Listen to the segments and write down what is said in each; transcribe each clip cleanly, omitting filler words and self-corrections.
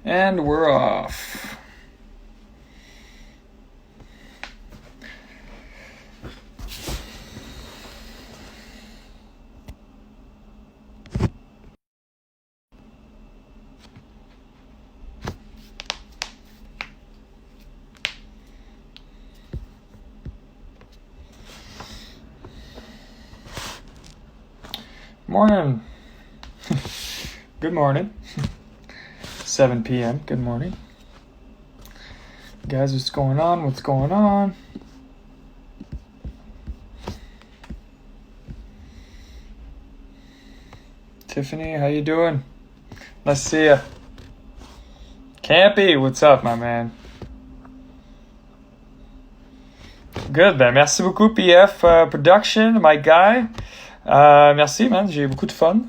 And we're off. Morning. Good morning. 7 p.m. Good morning. Guys, what's going on? What's going on? Tiffany, how you doing? Let's see ya. Campy, what's up, my man? Good, ben merci beaucoup PF Production, my guy. Merci, man, j'ai beaucoup de fun.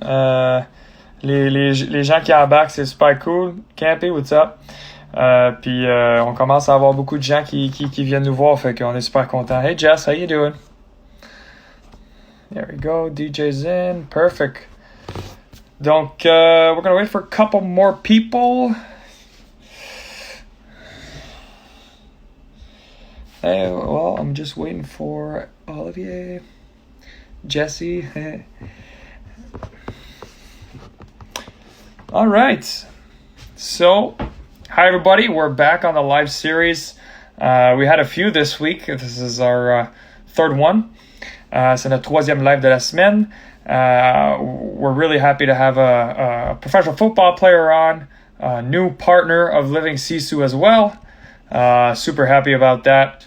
Les gens qui embarquent, c'est super cool. Campy, what's up? Puis on commence à avoir beaucoup de gens qui viennent nous voir, fait qu'on est super contents. Hey Jess, how you doing? There we go, DJ's in, perfect. Donc, we're gonna wait for a couple more people. Hey, well, I'm just waiting for Olivier, Jesse. All right. So, hi everybody. We're back on the live series. We had a few this week. This is our third one. C'est notre troisième live de la semaine. We're really happy to have a professional football player on, a new partner of Living Sisu as well. Super happy about that.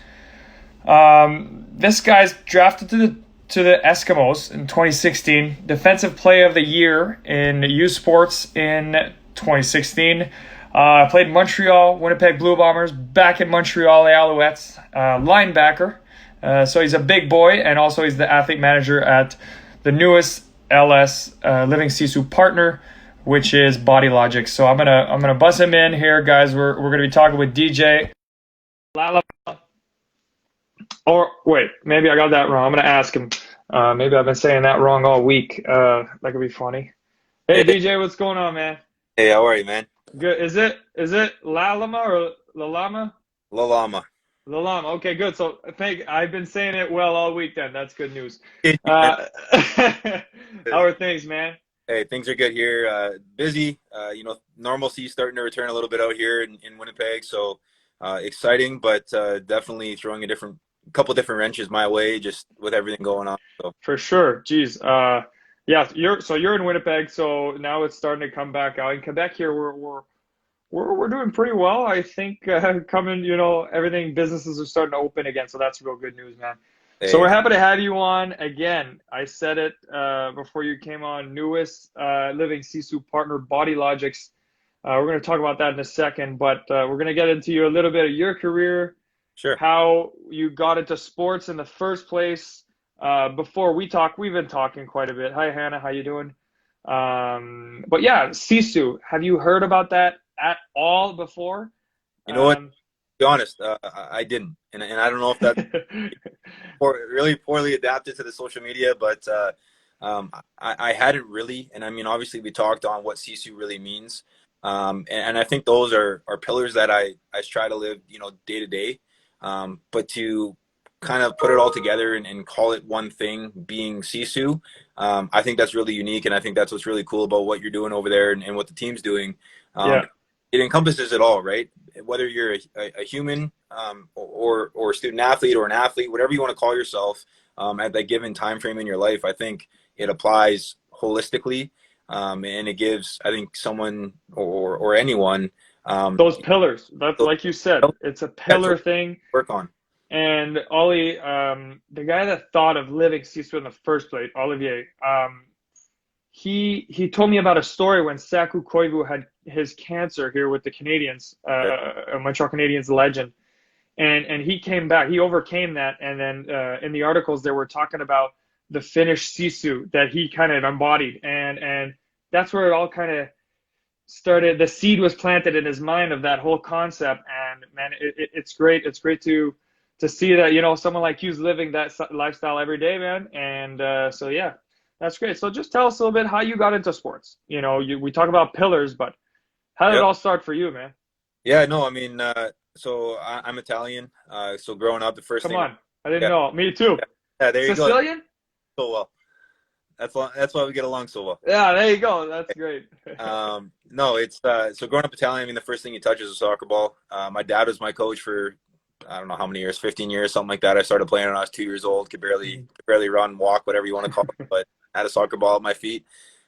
This guy's drafted to the Eskimos in 2016. Defensive Player of the Year in U Sports in 2016. Played in Montreal, Winnipeg Blue Bombers, back in Montreal Alouettes, linebacker. So he's a big boy, and also he's the athlete manager at the newest LS Living Sisu partner, which is Body Logic. So I'm gonna buzz him in here, guys. We're gonna be talking with DJ Lalama. Or wait, maybe I got that wrong. I'm gonna ask him. Maybe I've been saying that wrong all week. That could be funny. Hey Hey, DJ, what's going on, man? hey, how are you, man? Good. Is it Lalama or Lalama? Lalama. Lalama. Okay, good. So I've been saying it well all week then. That's good news. Man. How are things, man? Hey, things are good here. Busy. Normalcy starting to return a little bit out here in Winnipeg. So exciting, but definitely throwing couple different wrenches my way, just with everything going on. So For sure. Jeez. Yeah, you're in Winnipeg, so now it's starting to come back out. In Quebec here, we're doing pretty well. I think everything businesses are starting to open again, so that's real good news, man. So hey, we're happy to have you on again. I said it before you came on. Newest Living Sisu partner, Body Logics. We're going to talk about that in a second, but we're going to get into a little bit of your career, sure. how you got into sports in the first place. Before we talk, we've been talking quite a bit. Hi, Hannah, how you doing? But yeah, Sisu, have you heard about that at all before? You know what? To Um, be honest, I didn't, and I don't know if that's really poorly adapted to the social media, but I hadn't really, and I mean, obviously, we talked on what Sisu really means, and I think those are pillars that I try to live, day to day. But to kind of put it all together and call it one thing, being Sisu, I think that's really unique, and I think that's what's really cool about what you're doing over there and what the team's doing. yeah, It encompasses it all, right? Whether you're a human, or a student athlete or an athlete, whatever you want to call yourself, at that given time frame in your life, I think it applies holistically, and it gives, I think, someone or anyone, those pillars. That's those like you said, pillars it's a to pillar thing. work on. And Ollie, the guy that thought of living Sisu in the first place, Olivier, he told me about a story when Saku Koivu had his cancer here with the Canadians, a Montreal Canadiens legend, and he came back, he overcame that, and then in the articles they were talking about the Finnish Sisu that he kind of embodied, and that's where it all kind of started. The seed was planted in his mind of that whole concept, and man, it's great. It's great to see that someone like you's living that lifestyle every day, man. And so yeah, that's great. So just tell us a little bit how you got into sports. We talk about pillars, but How did it Yep. all start for you, man? Yeah, no, I mean, so I'm Italian. So growing up, the first Come thing, on. I didn't yeah, know. Me too. yeah, yeah, there you go. Sicilian? So well. That's why we get along so well. Yeah, there you go. That's great. No, it's so growing up Italian. I mean, the first thing you touch is a soccer ball. My dad was my coach for I don't know how many years, 15 years, something like that. I started playing when I was 2 years old. Could barely run, walk, whatever you want to call it, but had a soccer ball at my feet.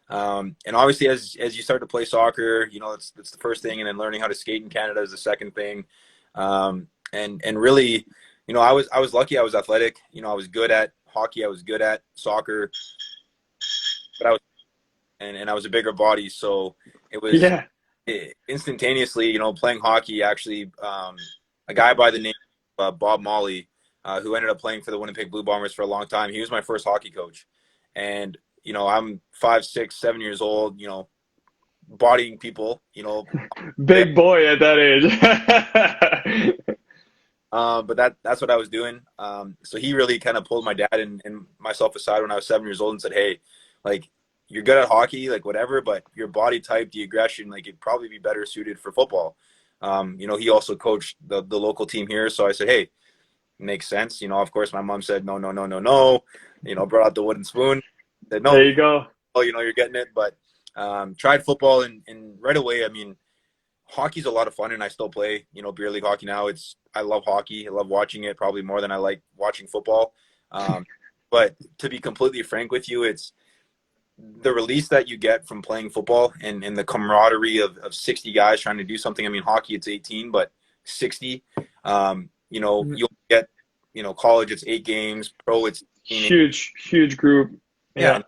And obviously, as you start to play soccer, it's the first thing, and then learning how to skate in Canada is the second thing. And really, I was lucky. I was athletic. I was good at hockey. I was good at soccer, but I was a bigger body, so it was Yeah. instantaneously, playing hockey. Actually, a guy by the name of Bob Molly, who ended up playing for the Winnipeg Blue Bombers for a long time. He was my first hockey coach, and I'm 5, 6, 7 years old. Bodying people. Big boy at that age. But that's what I was doing. So he really kind of pulled my dad and myself aside when I was 7 years old and said, "Hey, like, you're good at hockey, like whatever, but your body type, the aggression, like it'd probably be better suited for football." He also coached the local team here, so I said, "Hey, makes sense." Of course, my mom said, "No, no, no, no, no." Brought out the wooden spoon. Said, "No, There you go. oh, you're getting it." But tried football and right away, I mean, hockey's a lot of fun, and I still play, beer league hockey now. I love hockey. I love watching it probably more than I like watching football. But to be completely frank with you, it's the release that you get from playing football and the camaraderie of 60 guys trying to do something. I mean, hockey, it's 18, but 60, you'll get, college, it's 8 games, pro, it's 18. Huge group. Yeah.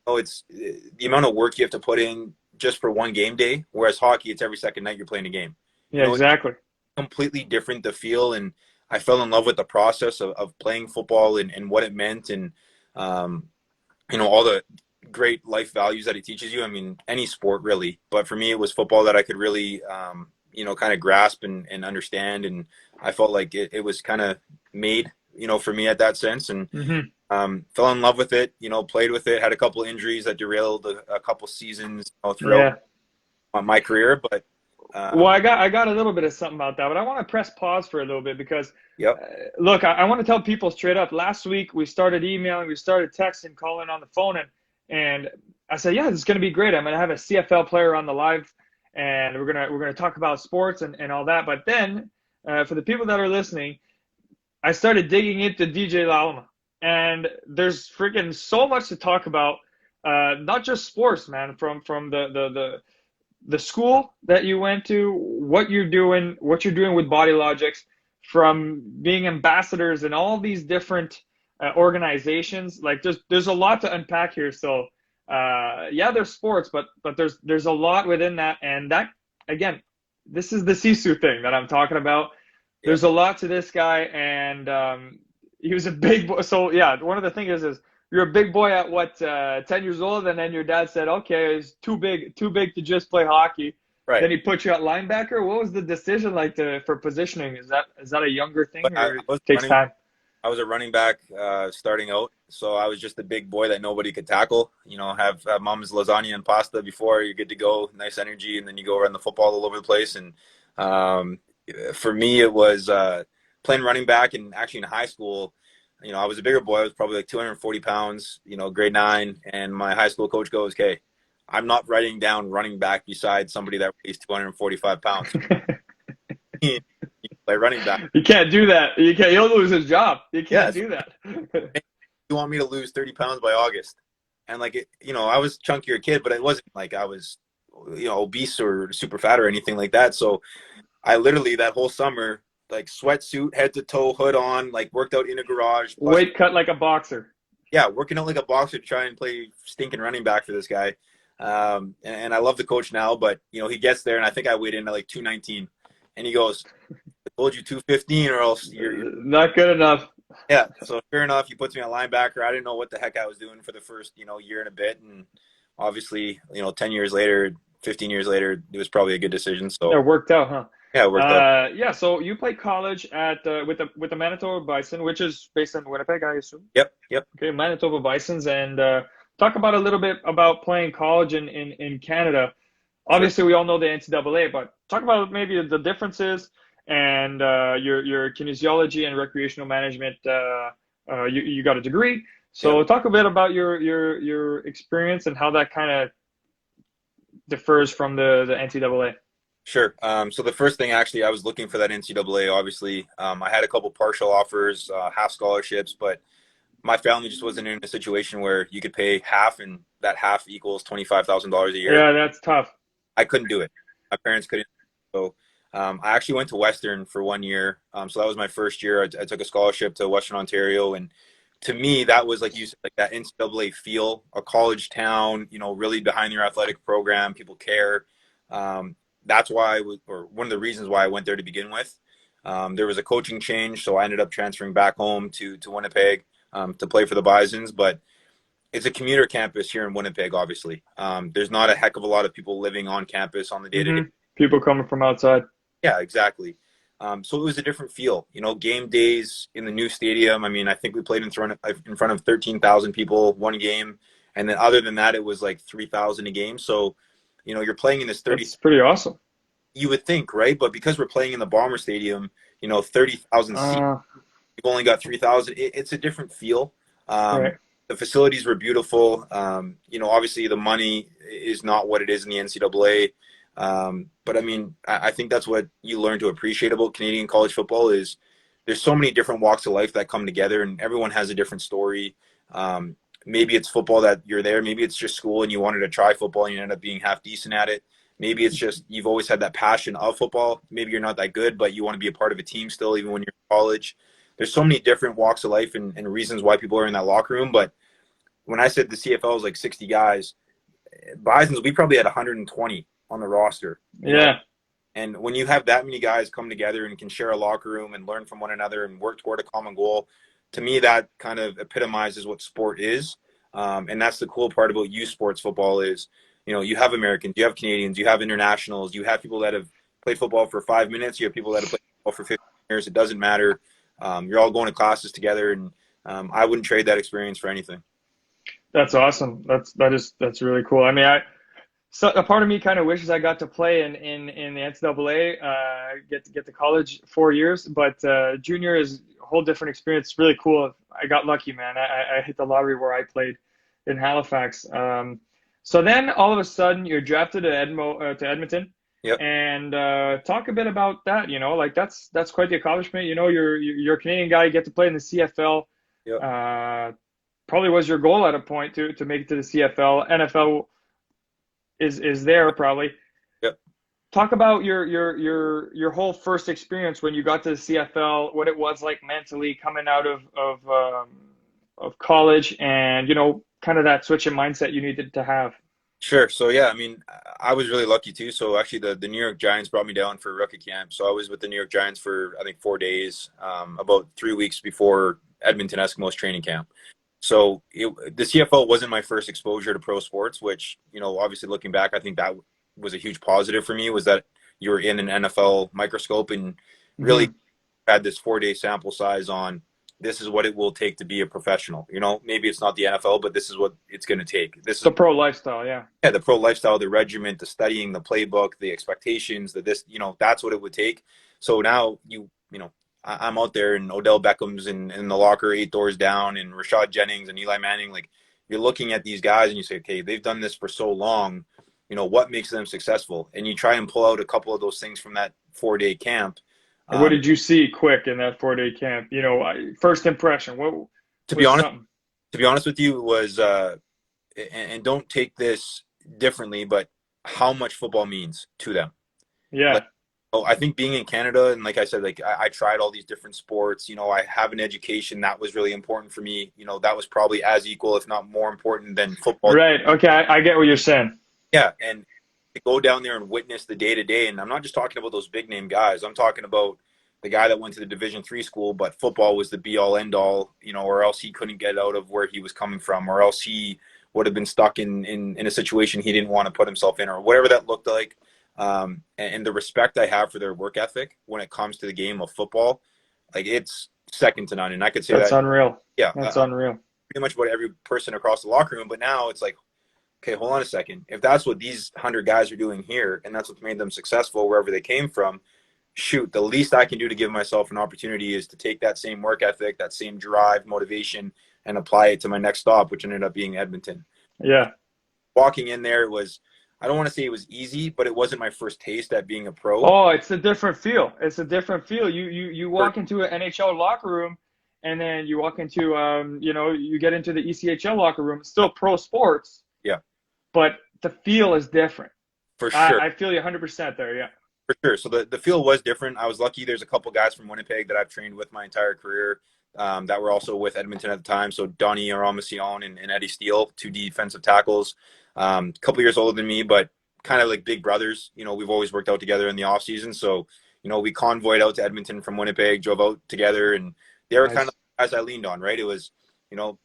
Yeah. It's the amount of work you have to put in just for one game day, whereas hockey, it's every second night you're playing a game. Yeah, exactly. It's completely different, the feel, and I fell in love with the process of playing football and what it meant, and all the great life values that it teaches you. I mean, any sport really, but for me, it was football that I could really, kind of grasp and understand, and I felt like it was kind of made, for me at that sense, and fell in love with it. Played with it. Had a couple injuries that derailed a couple seasons throughout my career, but. Well, I got a little bit of something about that, but I want to press pause for a little bit because, Yep. Look, I want to tell people straight up. Last week we started emailing, we started texting, calling on the phone, and I said, yeah, this is going to be great. I'm going to have a CFL player on the live, and we're gonna talk about sports and all that. But then, for the people that are listening, I started digging into DJ Lalama, and there's freaking so much to talk about. Not just sports, man. From the school that you went to, what you're doing with Body Logics, from being ambassadors in all these different organizations. Like there's a lot to unpack here. So yeah, there's sports, but there's a lot within that, and that again, this is the Sisu thing that I'm talking about. There's a lot to this guy, and he was a big boy. So yeah, one of the things is you're a big boy at what 10 years old, and then your dad said, okay, it's too big to just play hockey. Right. Then he put you at linebacker. What was the decision like for positioning? Is that a younger thing, or it takes time? I was a running back starting out, so I was just a big boy that nobody could tackle. Have mom's lasagna and pasta before you're good to go, nice energy, and then you go around the football all over the place. And for me, it was playing running back, and actually in high school, I was a bigger boy. I was probably like 240 pounds, grade 9, and my high school coach goes, "Okay, I'm not writing down running back beside somebody that weighs 245 pounds." You play running back. You can't do that. He'll lose his job. You can't do that. You want me to lose 30 pounds by August? And I was chunkier kid, but it wasn't like I was, obese or super fat or anything like that. So I literally that whole summer, like sweatsuit, head to toe, hood on, like worked out in a garage. Weight cut like a boxer. Yeah, working out like a boxer to try and play stinking running back for this guy. And I love the coach now, but he gets there, and I think I weighed in at like 219, and he goes, "I told you 215, or else you're not good enough." Yeah, so fair enough. He puts me on linebacker. I didn't know what the heck I was doing for the first year and a bit, and obviously 10 years later, 15 years later, it was probably a good decision. So it worked out, huh? Yeah, it worked out. Yeah, so you played college at with the Manitoba Bison, which is based in Winnipeg, I assume. Yep. Okay, Manitoba Bisons, and talk about a little bit about playing college in Canada. Sure. Obviously, we all know the NCAA, but talk about maybe the differences and your kinesiology and recreational management. You got a degree, Yeah. so talk a bit about your experience and how that kind of differs from the NCAA. Sure. So the first thing, actually, I was looking for that NCAA. Obviously, I had a couple partial offers, half scholarships, but my family just wasn't in a situation where you could pay half, and that half equals $25,000 a year. Yeah, that's tough. I couldn't do it. My parents couldn't. So I actually went to Western for 1 year. So that was my first year. I took a scholarship to Western Ontario, and to me, that was like you said, like that NCAA feel, a college town. Really behind your athletic program, people care. That's why or one of the reasons why I went there to begin with. There was a coaching change, so I ended up transferring back home to Winnipeg to play for the Bisons. But it's a commuter campus here in Winnipeg, obviously. There's not a heck of a lot of people living on campus on the day to day. People coming from outside. Yeah, exactly. So it was a different feel. Game days in the new stadium. I mean, I think we played in front of 13,000 people one game, and then other than that, it was like 3,000 a game. So, you're playing in this 30. That's pretty awesome. You would think, right? But because we're playing in the Bomber Stadium, 30,000 seats, we've only got 3,000. It's a different feel. Right. The facilities were beautiful. Obviously the money is not what it is in the NCAA. But I mean, I think that's what you learn to appreciate about Canadian college football is there's so many different walks of life that come together, and everyone has a different story. Maybe it's football that you're there. Maybe it's just school and you wanted to try football and you ended up being half decent at it. Maybe it's just you've always had that passion of football. Maybe you're not that good, but you want to be a part of a team still, even when you're in college. There's so many different walks of life and reasons why people are in that locker room. But when I said the CFL is like 60 guys, Bisons, we probably had 120 on the roster. Yeah. And when you have that many guys come together and can share a locker room and learn from one another and work toward a common goal, to me, that kind of epitomizes what sport is. And that's the cool part about youth sports football is, you have Americans, you have Canadians, you have internationals, you have people that have played football for 5 minutes, you have people that have played football for 15 years. It doesn't matter. You're all going to classes together, and I wouldn't trade that experience for anything. That's awesome. That's really cool. I mean, so a part of me kind of wishes I got to play in the NCAA, get to college 4 years, but junior is a whole different experience. It's really cool. I got lucky, man. I hit the lottery where I played in Halifax. So then all of a sudden you're drafted to Edmonton. Yep. And talk a bit about that. Like that's quite the accomplishment. You're a Canadian guy, you get to play in the CFL. Yep. Probably was your goal at a point to make it to the CFL. NFL is there probably. Yep. Talk about your whole first experience when you got to the CFL, what it was like mentally coming out of college, and kind of that switch in mindset you needed to have. Sure. So yeah, I mean, I was really lucky too. So actually, the New York Giants brought me down for rookie camp. So I was with the New York Giants for I think 4 days, about 3 weeks before Edmonton Eskimos training camp. So the CFL wasn't my first exposure to pro sports, which obviously looking back, I think that was a huge positive for me. Was that you were in an NFL microscope and really had this 4-day sample size on. This is what it will take to be a professional. Maybe it's not the NFL, but this is what it's going to take. This is the pro lifestyle, yeah. Yeah, the pro lifestyle, the regiment, the studying, the playbook, the expectations, that's what it would take. So now I'm out there and Odell Beckham's in the locker 8 doors down and Rashad Jennings and Eli Manning. Like you're looking at these guys and you say, okay, they've done this for so long. What makes them successful? And you try and pull out a couple of those things from that 4-day camp. And what did you see quick in that 4-day camp? First impression. To be honest with you, was and don't take this differently, but how much football means to them. Yeah. I think being in Canada, and like I said, like I tried all these different sports. I have an education that was really important for me. That was probably as equal, if not more important than football. Right. Okay. I get what you're saying. Yeah, and to go down there and witness the day-to-day, and I'm not just talking about those big-name guys. I'm talking about the guy that went to the Division III school, but football was the be-all, end-all, or else he couldn't get out of where he was coming from, or else he would have been stuck in a situation he didn't want to put himself in, or whatever that looked like. And the respect I have for their work ethic when it comes to the game of football, like it's second to none. And I could say that's unreal. Yeah, that's unreal. Pretty much about every person across the locker room. But now it's like, okay, hold on a second. If that's what these 100 guys are doing here, and that's what made them successful wherever they came from, shoot, the least I can do to give myself an opportunity is to take that same work ethic, that same drive, motivation, and apply it to my next stop, which ended up being Edmonton. Yeah. Walking in there was, I don't want to say it was easy, but it wasn't my first taste at being a pro. Oh, it's a different feel. It's a different feel. You walk into an NHL locker room, and then you walk into you get into the ECHL locker room. It's still pro sports. Yeah. But the feel is different. For sure. I feel you 100% there. Yeah. For sure. So the feel was different. I was lucky. There's a couple guys from Winnipeg that I've trained with my entire career that were also with Edmonton at the time. So Donnie Aramasion and Eddie Steele, two defensive tackles, a couple years older than me, but kind of like big brothers. You know, we've always worked out together in the off season. So, you know, we convoyed out to Edmonton from Winnipeg, drove out together, and they were kind of guys I leaned on, right? It was, you know,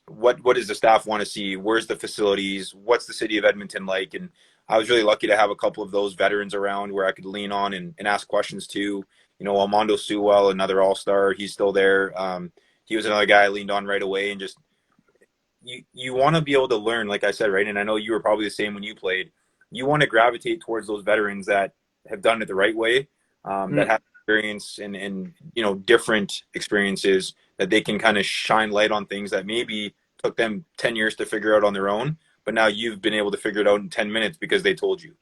what does the staff want to see? Where's the facilities? What's the city of Edmonton like? And I was really lucky to have a couple of those veterans around where I could lean on and ask questions to. You know, Armando Sewell, another all-star, he's still there. He was another guy I leaned on right away. And just you want to be able to learn, like I said, right? And I know you were probably the same when you played. You want to gravitate towards those veterans that have done it the right way, that have experience and you know, different experiences that they can kind of shine light on things that maybe took them 10 years to figure out on their own, but now you've been able to figure it out in 10 minutes because they told you.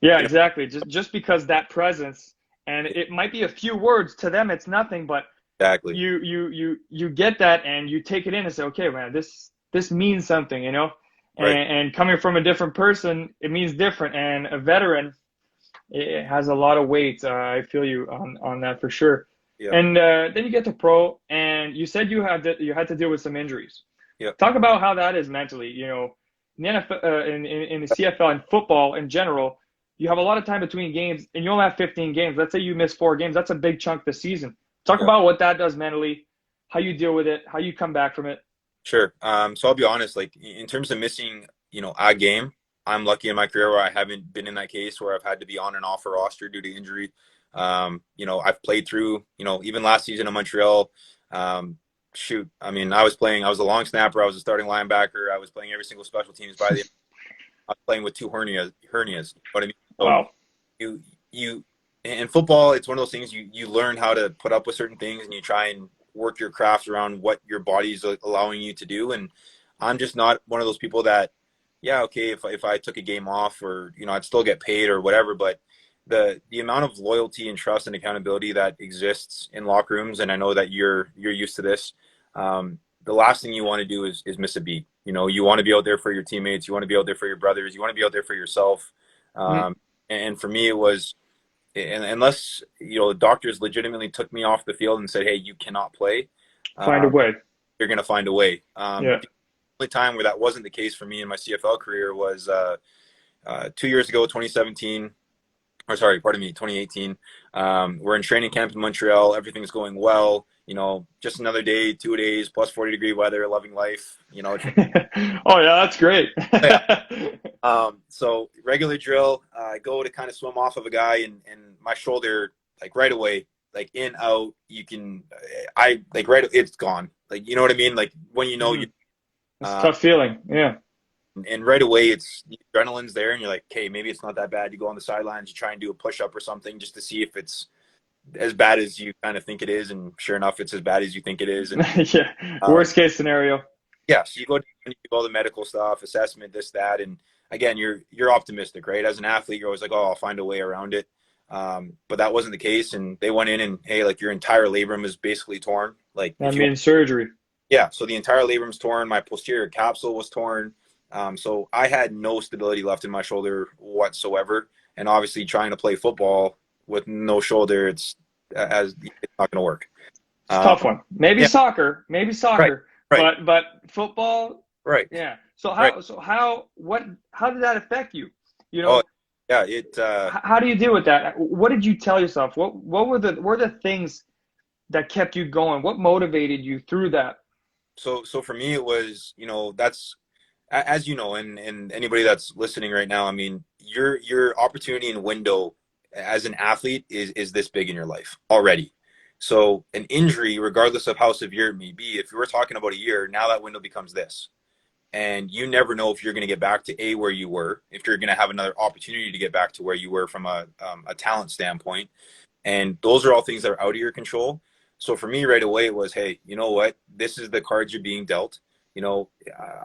Yeah, exactly. Just because that presence, and it might be a few words to them, it's nothing, but exactly. You get that and you take it in and say, okay, man, this means something, you know? Right. And coming from a different person, it means different. And a veteran, it has a lot of weight. I feel you on that for sure. Yeah. And then you get to pro, and you said you had to deal with some injuries. Yeah. Talk about how that is mentally. You know, in the NFL, in the CFL and football in general, you have a lot of time between games, and you only have 15 games. Let's say you miss 4 games. That's a big chunk this season. Talk about what that does mentally, how you deal with it, how you come back from it. Sure. So I'll be honest, like in terms of missing, you know, a game, I'm lucky in my career where I haven't been in that case where I've had to be on and off a roster due to injury. You know, I've played through, you know, even last season in Montreal. Shoot, I mean, I was a long snapper. I was a starting linebacker. I was playing every single special teams by the I was playing with 2 hernias. You know what I mean? So wow. You in football, it's one of those things you learn how to put up with certain things and you try and work your craft around what your body's allowing you to do. And I'm just not one of those people that, yeah, okay, if I took a game off or, you know, I'd still get paid or whatever, but the amount of loyalty and trust and accountability that exists in locker rooms, and I know that you're used to this, the last thing you want to do is miss a beat. You know, you want to be out there for your teammates, you want to be out there for your brothers, you want to be out there for yourself. And for me, it was, and unless, you know, the doctors legitimately took me off the field and said, hey, you cannot play, find a way. You're going to find a way. Yeah. The only time where that wasn't the case for me in my CFL career was 2 years ago, 2018. We're in training camp in Montreal. Everything's going well. You know, just another day, 2 days, plus 40-degree weather, loving life. You know. Oh yeah, that's great. So regular drill, I go to kind of swim off of a guy, and my shoulder, like right away, like in, out, you can, it's gone. Like, you know what I mean? Like when you know you. It's a tough feeling. Yeah. And right away, it's the adrenaline's there, and you're like, okay, maybe it's not that bad. You go on the sidelines, you try and do a push-up or something just to see if it's as bad as you kind of think it is, and sure enough, it's as bad as you think it is. And, yeah, worst case scenario. Yeah, so you go and you do all the medical stuff, assessment, this, that, and again, you're optimistic, right? As an athlete, you're always like, oh, I'll find a way around it. But that wasn't the case, and they went in and, hey, like your entire labrum is basically torn. Like that means surgery. Yeah, so the entire labrum's torn. My posterior capsule was torn. So I had no stability left in my shoulder whatsoever. And obviously trying to play football with no shoulder, it's not going to work. It's a tough one. Maybe soccer, right. But football. Right. Yeah. So how did that affect you? You know? Oh, yeah. How do you deal with that? What did you tell yourself? What were the things that kept you going? What motivated you through that? So for me, it was, you know, that's, as you know, and anybody that's listening right now, I mean, your opportunity and window as an athlete is this big in your life already. So an injury, regardless of how severe it may be, if you were talking about a year, now that window becomes this. and you never know if you're going to get back to where you were, if you're going to have another opportunity to get back to where you were from a talent standpoint. And those are all things that are out of your control. So for me right away, it was, hey, you know what? This is the cards you're being dealt. You know,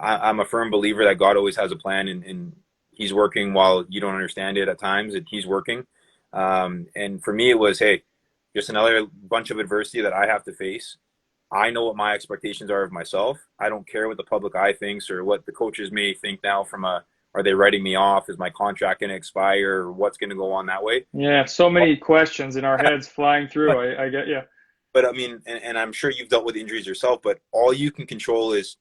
I'm a firm believer that God always has a plan, and he's working while you don't understand it at times, and he's working. And for me, it was, hey, just another bunch of adversity that I have to face. I know what my expectations are of myself. I don't care what the public eye thinks or what the coaches may think now are they writing me off? Is my contract going to expire? Or what's going to go on that way? Yeah, so many questions in our heads flying through. I get you. But I mean, and I'm sure you've dealt with injuries yourself, but all you can control is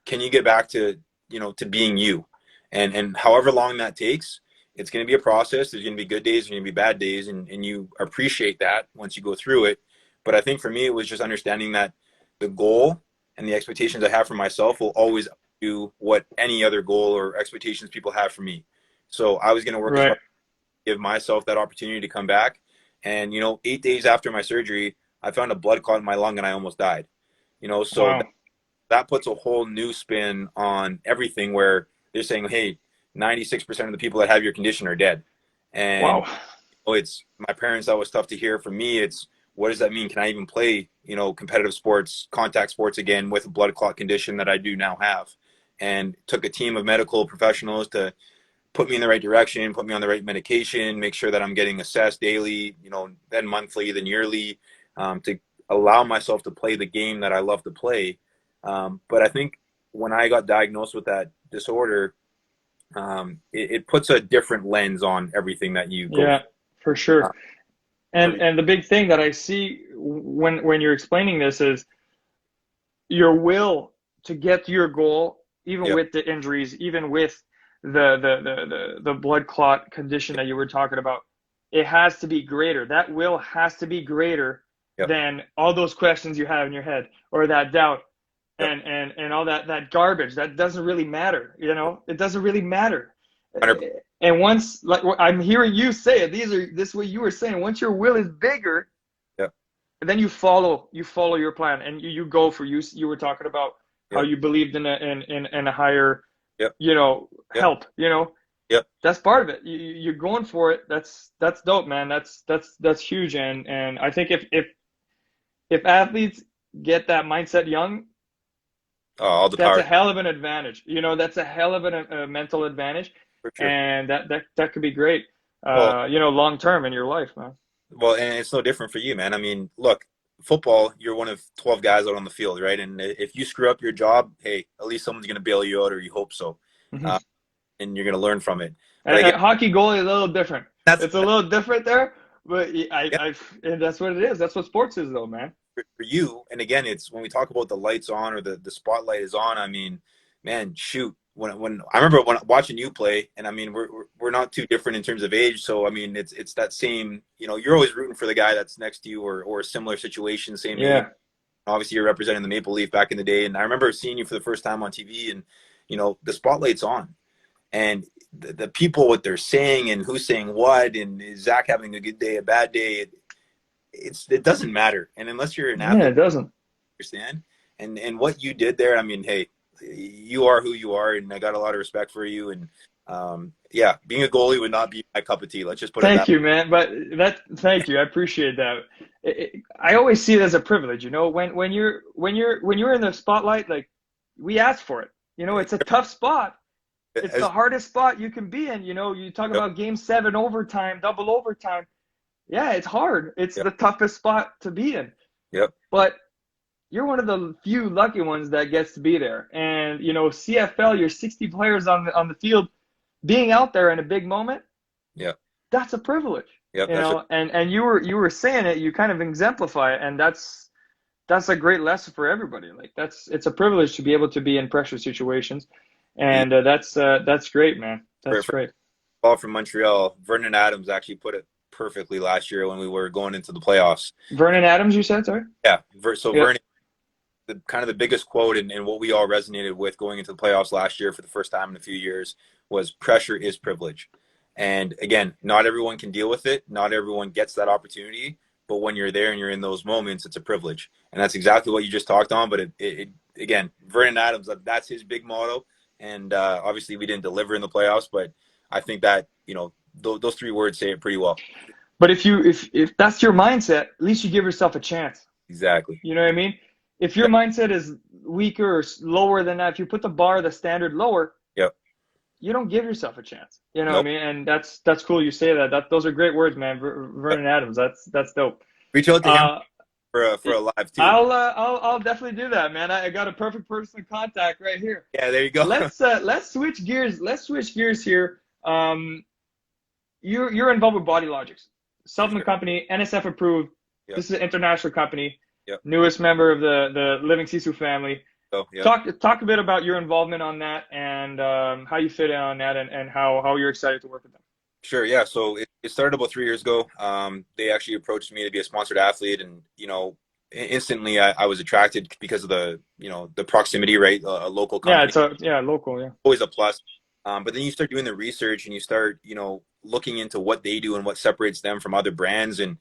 can you get back to, to being you? And however long that takes, it's going to be a process. There's going to be good days, there's going to be bad days, and you appreciate that once you go through it. But I think for me, it was just understanding that the goal and the expectations I have for myself will always do what any other goal or expectations people have for me. So I was going to work as hard to give myself that opportunity to come back. And, 8 days after my surgery, I found a blood clot in my lung and I almost died. So wow. that puts a whole new spin on everything, where they're saying, hey, 96% of the people that have your condition are dead. And wow. It's my parents, that was tough to hear. For me, it's, what does that mean? Can I even play, competitive sports, contact sports again with a blood clot condition that I do now have? And it took a team of medical professionals to put me in the right direction, put me on the right medication, make sure that I'm getting assessed daily, then monthly, then yearly, to allow myself to play the game that I love to play. But I think when I got diagnosed with that disorder, it puts a different lens on everything that you go Yeah, through. for sure. And the big thing that I see when you're explaining this is your will to get to your goal, even with the injuries, even with the blood clot condition that you were talking about. It has to be greater. That will has to be greater than all those questions you have in your head, or that doubt and all that garbage. That doesn't really matter. It doesn't really matter. 100%. And once, like I'm hearing you say it, this is what you were saying. Once your will is bigger, then you follow your plan, and you go for you were talking about how you believed in a higher, help. That's part of it. You're going for it. That's dope, man. That's huge. And I think if athletes get that mindset young, that's a hell of an advantage. That's a hell of a mental advantage. Sure. And that could be great, long term in your life, man. Well, and it's no different for you, man. I mean, look, football, you're one of 12 guys out on the field, right? And if you screw up your job, hey, at least someone's going to bail you out, or you hope so. Mm-hmm. And you're going to learn from it. And hockey goalie is a little different. It's a little different there, but and that's what it is. That's what sports is, though, man. For you, and again, it's when we talk about the lights on, or the spotlight is on, I mean, man, shoot. When I remember watching you play, and I mean, we're not too different in terms of age, so I mean, it's that same, you're always rooting for the guy that's next to you, or a similar situation, same age. Obviously, you're representing the Maple Leaf back in the day, and I remember seeing you for the first time on TV, and the spotlight's on, and the people, what they're saying and who's saying what, and is Zach having a good day, a bad day, it doesn't matter, and unless you're an athlete, it doesn't. Understand, and what you did there, I mean, hey. You are who you are, and I got a lot of respect for you. And being a goalie would not be my cup of tea. Let's just put it. Thank you, man. But thank you. I appreciate that. I always see it as a privilege. When you're in the spotlight, like, we ask for it. It's a tough spot. It's the hardest spot you can be in. You talk about Game 7 overtime, double overtime. Yeah, it's hard. It's the toughest spot to be in. Yep. But you're one of the few lucky ones that gets to be there. And, CFL, you're 60 players on the field, being out there in a big moment. Yeah. That's a privilege. Yep, and you were saying it, you kind of exemplify it, and that's a great lesson for everybody. Like, it's a privilege to be able to be in pressure situations. And that's great, man. That's great. Ball from Montreal, Vernon Adams actually put it perfectly last year when we were going into the playoffs. Vernon Adams, you said, sorry? Yeah. Vernon, the biggest quote and what we all resonated with going into the playoffs last year for the first time in a few years was, pressure is privilege. And again, not everyone can deal with it. Not everyone gets that opportunity. But when you're there and you're in those moments, it's a privilege. And that's exactly what you just talked on. But it again, Vernon Adams, that's his big motto. And obviously we didn't deliver in the playoffs, but I think that, those three words say it pretty well. But if that's your mindset, at least you give yourself a chance. Exactly. You know what I mean? If your mindset is weaker or lower than that, if you put the standard lower, yep, you don't give yourself a chance. You know nope. what I mean? And that's cool you say that. Those are great words, man. Vernon Adams, that's dope. Reach out to him for a live too. I'll definitely do that, man. I got a perfect person to contact right here. Yeah, there you go. Let's switch gears. Let's switch gears here. You're involved with Body Logics, supplement company, NSF approved. Yep. This is an international company. Yep. Newest member of the Living Sisu family. Oh, yeah. Talk a bit about your involvement on that and how you fit in on that and how you're excited to work with them. Sure, yeah. So it started about 3 years ago. They actually approached me to be a sponsored athlete, and instantly I was attracted because of the proximity, right? A local company. Yeah, it's local, yeah. Always a plus. But then you start doing the research and you start, looking into what they do and what separates them from other brands, and,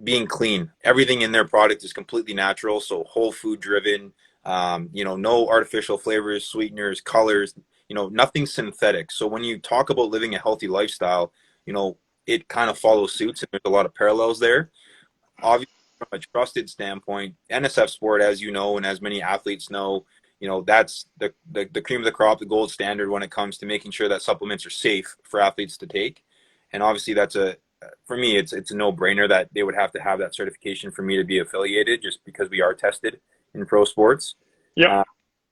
being clean. Everything in their product is completely natural. So whole food driven, no artificial flavors, sweeteners, colors, nothing synthetic. So when you talk about living a healthy lifestyle, it kind of follows suits, and there's a lot of parallels there. Obviously, from a trusted standpoint, NSF Sport, as you know, and as many athletes know, that's the cream of the crop, the gold standard when it comes to making sure that supplements are safe for athletes to take. And obviously for me, it's a no-brainer that they would have to have that certification for me to be affiliated, just because we are tested in pro sports. Yeah.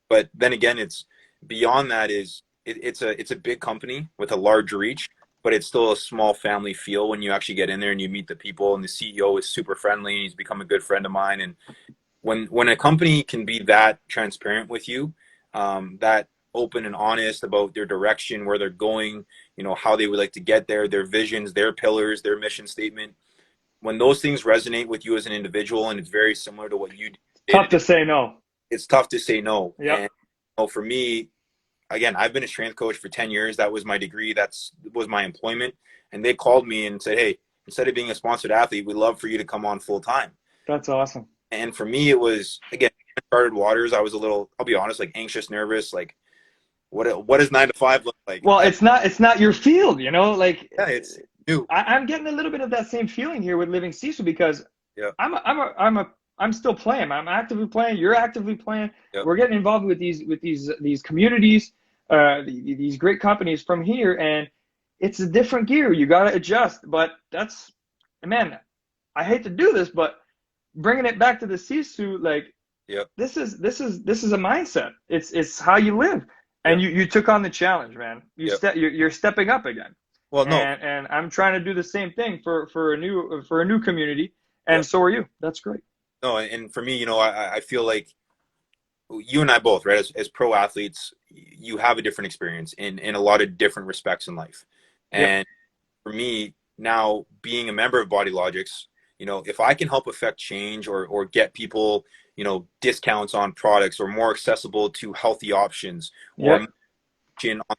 But then again, it's beyond that. It's a big company with a large reach, but it's still a small family feel when you actually get in there and you meet the people, and the CEO is super friendly. He's become a good friend of mine. And when a company can be that transparent with you, that open and honest about their direction, where they're going, how they would like to get there, their visions, their pillars, their mission statement, when those things resonate with you as an individual, and it's very similar to what you did, tough to say no. It's tough to say no. Yeah. And for me, again, I've been a strength coach for 10 years. That was my degree. Was my employment. And they called me and said, hey, instead of being a sponsored athlete, we'd love for you to come on full time. That's awesome. And for me, it was, again, uncharted waters. I was a little, I'll be honest, like anxious, nervous, like what does 9 to 5 look like? Well, it's not your field, like, yeah, it's new. I'm getting a little bit of that same feeling here with Living Sisu, because I'm still playing. I'm actively playing. You're actively playing. Yep. We're getting involved with these communities, these great companies from here, and it's a different gear. You got to adjust. But man, I hate to do this, but bringing it back to the Sisu, like, yep. This is a mindset. It's how you live, and you took on the challenge, man. You're stepping up again. Well, no, and I'm trying to do the same thing for a new community, and so are you. That's great. No, and for me, I feel like you and I both, right, as pro athletes, you have a different experience in a lot of different respects in life. And for me, now being a member of Body Logics, if I can help affect change or get people, discounts on products, or more accessible to healthy options, or on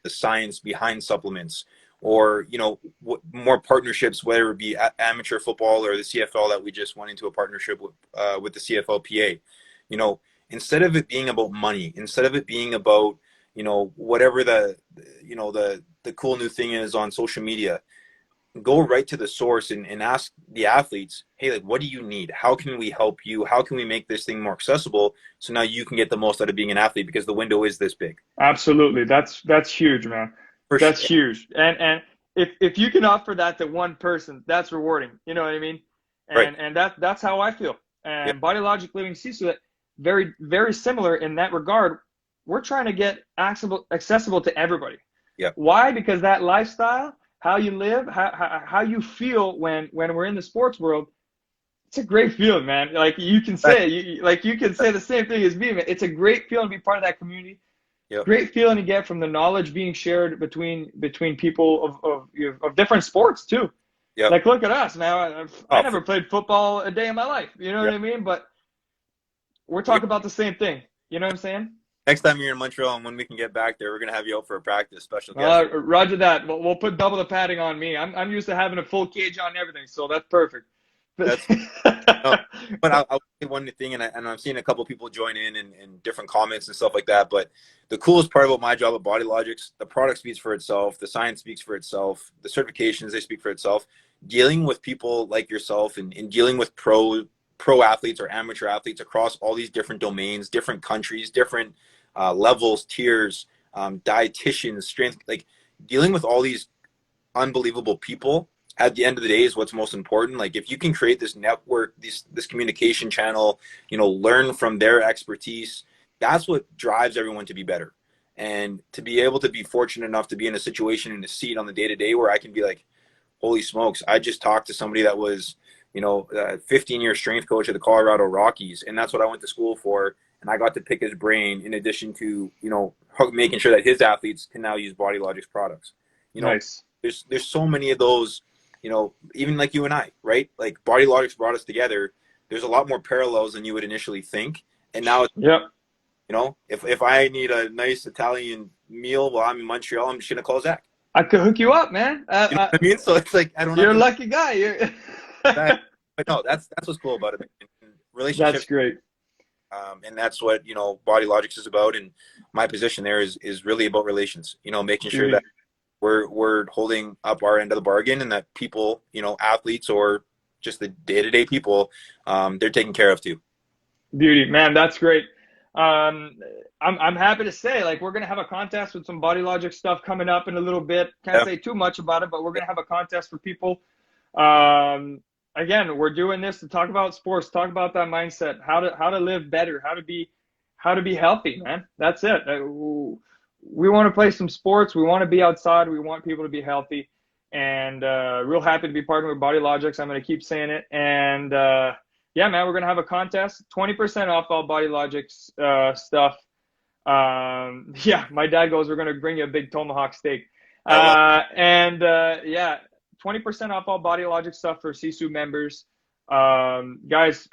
the science behind supplements, or more partnerships, whether it be amateur football or the CFL that we just went into a partnership with the CFL PA. Instead of it being about money, instead of it being about whatever the cool new thing is on social media, go right to the source and ask the athletes, hey, like, what do you need? How can we help you? How can we make this thing more accessible, so now you can get the most out of being an athlete, because the window is this big? Absolutely. That's huge, man. That's huge. And if you can offer that to one person, that's rewarding. You know what I mean? And that's how I feel. And Body Logic Living Sisu, very, very similar in that regard. We're trying to get accessible to everybody. Yeah. Why? Because that lifestyle, how you live, how you feel when we're in the sports world, it's a great feeling, man. Like, you can say you can say the same thing as me, man. It's a great feeling to be part of that community. Yep. Great feeling to get from the knowledge being shared between people of different sports too. Yep. Like, look at us now. I never played football a day in my life. You know what I mean? But we're talking about the same thing. You know what I'm saying? Next time you're in Montreal, and when we can get back there, we're gonna have you out for a practice. Special guest. Roger that. We'll put double the padding on me. I'm used to having a full cage on everything, so that's perfect. That's no, but I'll say one thing, and I'm seeing a couple people join in and different comments and stuff like that. But the coolest part about my job at Body Logics, the product speaks for itself, the science speaks for itself, the certifications, they speak for itself. Dealing with people like yourself and dealing with pro athletes or amateur athletes across all these different domains, different countries, different levels, tiers, dietitians, strength, like dealing with all these unbelievable people at the end of the day is what's most important. Like if you can create this network, this communication channel, learn from their expertise, that's what drives everyone to be better. And to be able to be fortunate enough to be in a situation, in a seat on the day-to-day where I can be like, holy smokes, I just talked to somebody that was, a 15-year strength coach at the Colorado Rockies, and that's what I went to school for. And I got to pick his brain in addition to, making sure that his athletes can now use Body Logic's products. Nice. There's so many of those, even like you and I, right? Like Body Logics brought us together. There's a lot more parallels than you would initially think. And now, yep. If I need a nice Italian meal while I'm in Montreal, I'm just going to call Zach. I could hook you up, man. You know what I mean? So it's like, I don't know. You're a lucky guy. But no, that's what's cool about it. Relationships. That's great. And that's what, Body Logics is about. And my position there is really about relations, making sure that we're holding up our end of the bargain and that people, athletes or just the day-to-day people, they're taken care of too. Beauty, man. That's great. I'm happy to say, like, we're going to have a contest with some Body Logic stuff coming up in a little bit. Can't say too much about it, but we're going to have a contest for people. Again, we're doing this to talk about sports, talk about that mindset, how to live better, how to be healthy, man. That's it. We want to play some sports. We want to be outside. We want people to be healthy, and real happy to be partnering with Body Logics. I'm going to keep saying it. And yeah, man, we're going to have a contest, 20% off all Body Logics stuff. Yeah, my dad goes, we're going to bring you a big tomahawk steak. Yeah, 20% off all Body Logic stuff for Sisu members. Guys,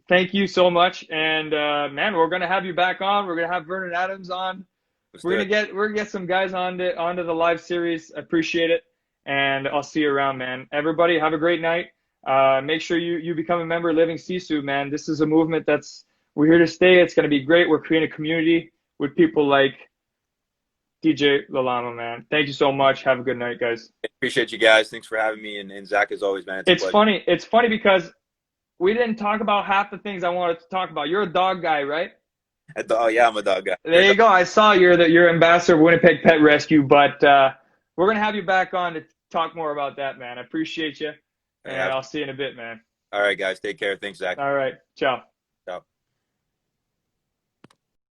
thank you so much. And man, we're going to have you back on. We're going to have Vernon Adams on. We're gonna get some guys onto the live series. Appreciate it. And I'll see you around, man. Everybody have a great night. Make sure you become a member of Living Sisu, man. This is a movement we're here to stay. It's going to be great. We're creating a community with people like DJ Lalama, man. Thank you so much. Have a good night, guys. Appreciate you guys. Thanks for having me. And Zach, as always, man. It's funny. It's funny because we didn't talk about half the things I wanted to talk about. You're a dog guy, right? Oh, yeah, I'm a dog guy. There you go. I saw you're ambassador of Winnipeg Pet Rescue, but we're going to have you back on to talk more about that, man. I appreciate you. And I'll see you in a bit, man. All right, guys. Take care. Thanks, Zach. All right. Ciao.